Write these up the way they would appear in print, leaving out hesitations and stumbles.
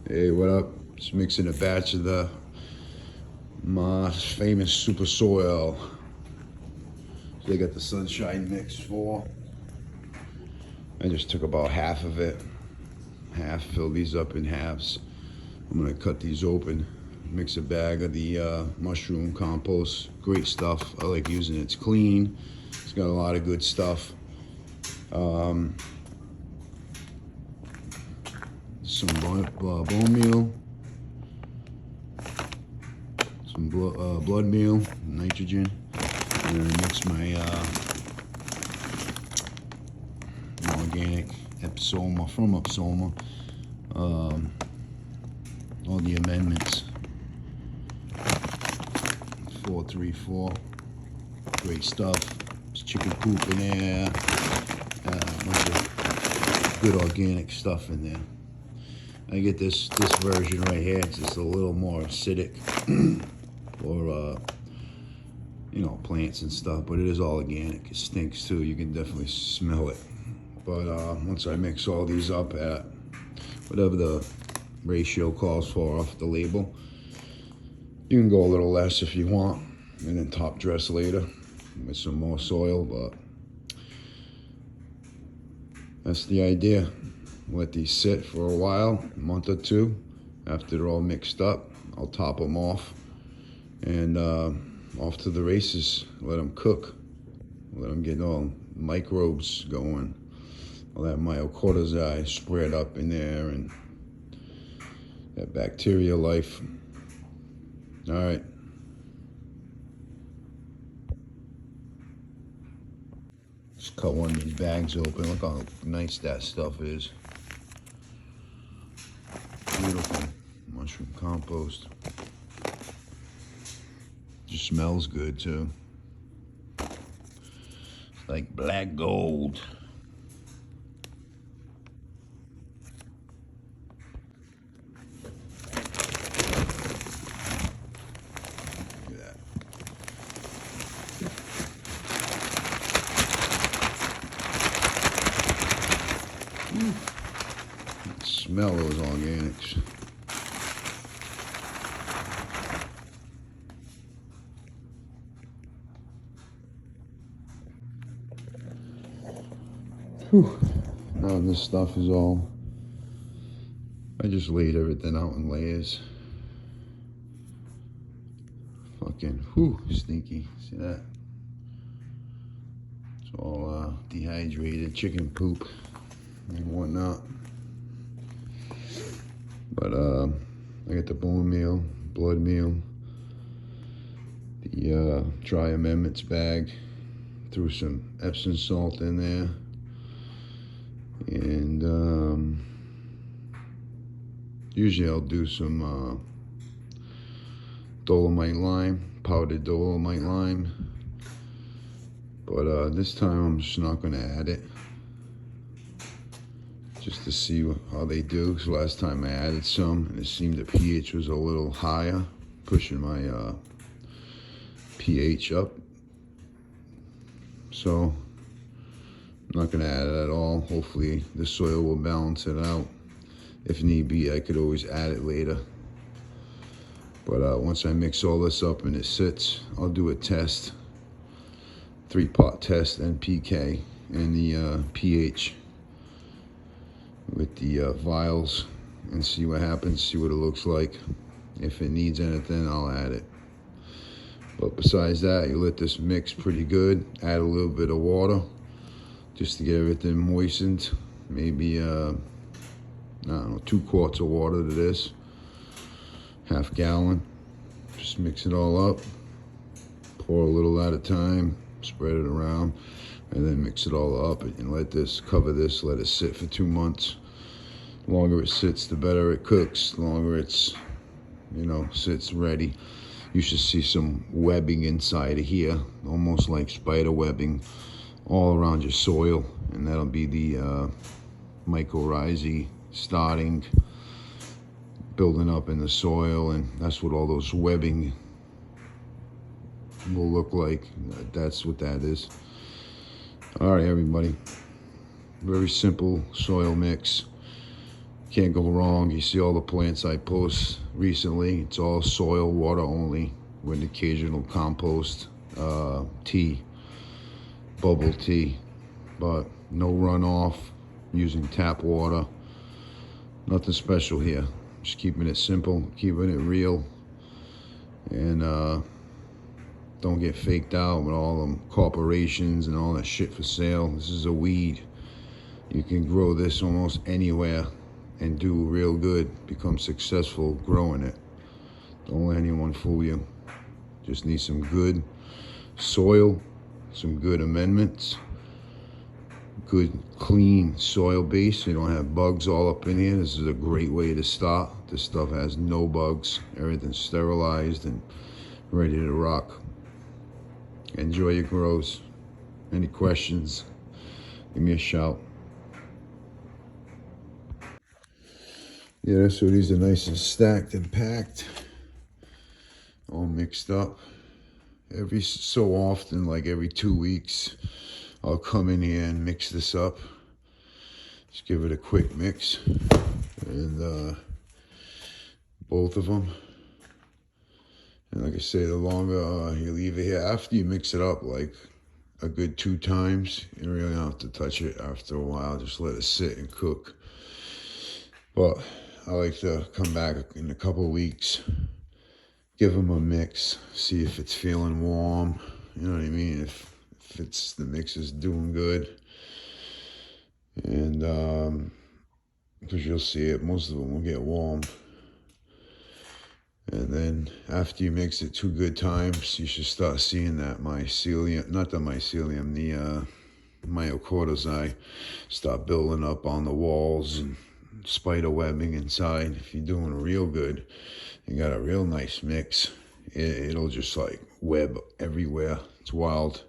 Hey, what up? Just mixing a batch of my famous super soil. So I got the sunshine mix for. I just took about half of it. Fill these up in halves. I'm gonna cut these open. Mix a bag of the mushroom compost. Great stuff. I like using it. It's clean. It's got a lot of good stuff. Some bone meal. Some blood meal, nitrogen, and then I mix my organic Epsoma from Epsoma. All the amendments. 434. Great stuff. There's chicken poop in there. A bunch of good organic stuff in there. I get this version right here. It's just a little more acidic. For plants and stuff, but it is all organic. It stinks too. You can definitely smell it. But once I mix all these up at whatever the ratio calls for off the label, you can go a little less if you want, and then top dress later with some more soil. But that's the idea. Let these sit for a while, a month or two. After they're all mixed up, I'll top them off. And off to the races. Let them cook. Let them get all microbes going. All that myocorrhizide spread up in there and that bacteria life. All right. Just cut one of these bags open. Look how nice that stuff is. Beautiful mushroom compost. Just smells good too. It's like black gold. Look at that. Smell those organics. Whew. Now this stuff is all, I just laid everything out in layers. Fucking, stinky. See that? It's all dehydrated chicken poop and whatnot. But I got the bone meal, blood meal, the dry amendments bag. Threw some Epsom salt in there. And usually I'll do some dolomite lime, powdered dolomite lime. But this time I'm just not going to add it. Just to see how they do. Because last time I added some, and it seemed the pH was a little higher, pushing my pH up. So I'm not going to add it at all. Hopefully the soil will balance it out. If need be, I could always add it later. But once I mix all this up and it sits, I'll do a test. 3-pot test, NPK, and the pH with the vials, and see what happens, see what it looks like. If it needs anything, I'll add it. But besides that, you let this mix pretty good. Add a little bit of water, just to get everything moistened. Maybe, I don't know, 2 quarts of water to this. Half gallon. Just mix it all up. Pour a little at a time. Spread it around. And then mix it all up and let this, cover this, let it sit for 2 months. The longer it sits, the better it cooks. The longer it's, sits ready. You should see some webbing inside of here. Almost like spider webbing. All around your soil, and that'll be the mycorrhizae starting, building up in the soil, and that's what all those webbing will look like. That's what that is. All right, everybody. Very simple soil mix. Can't go wrong. You see all the plants I post recently. It's all soil, water only, with occasional compost, tea, bubble tea, but no runoff, using tap water. Nothing special here. Just keeping it simple, keeping it real, and don't get faked out with all them corporations and all that shit for sale. This is a weed. You can grow this almost anywhere and do real good, become successful growing it. Don't let anyone fool you. Just need some good soil, some good amendments, good clean soil base so you don't have bugs all up in here. This is a great way to start. This stuff has no bugs. Everything's sterilized and ready to rock. Enjoy your grows. Any questions, give me a shout. Yeah, so these are nice and stacked and packed, all mixed up. Every so often, like every 2 weeks, I'll come in here and mix this up. Just give it a quick mix, and both of them. And like I say, the longer you leave it here, after you mix it up like a good 2 times, you really don't have to touch it after a while. Just let it sit and cook. But I like to come back in a couple of weeks, give them a mix, see if it's feeling warm. You know what I mean? If it's the mix is doing good, and because you'll see it, most of them will get warm. And then after you mix it 2 good times, you should start seeing that mycelium, not the mycelium, the myocortizae start building up on the walls and spider webbing inside. If you're doing real good, you got a real nice mix, it'll just like web everywhere. It's wild.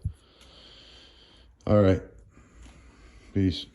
All right, peace.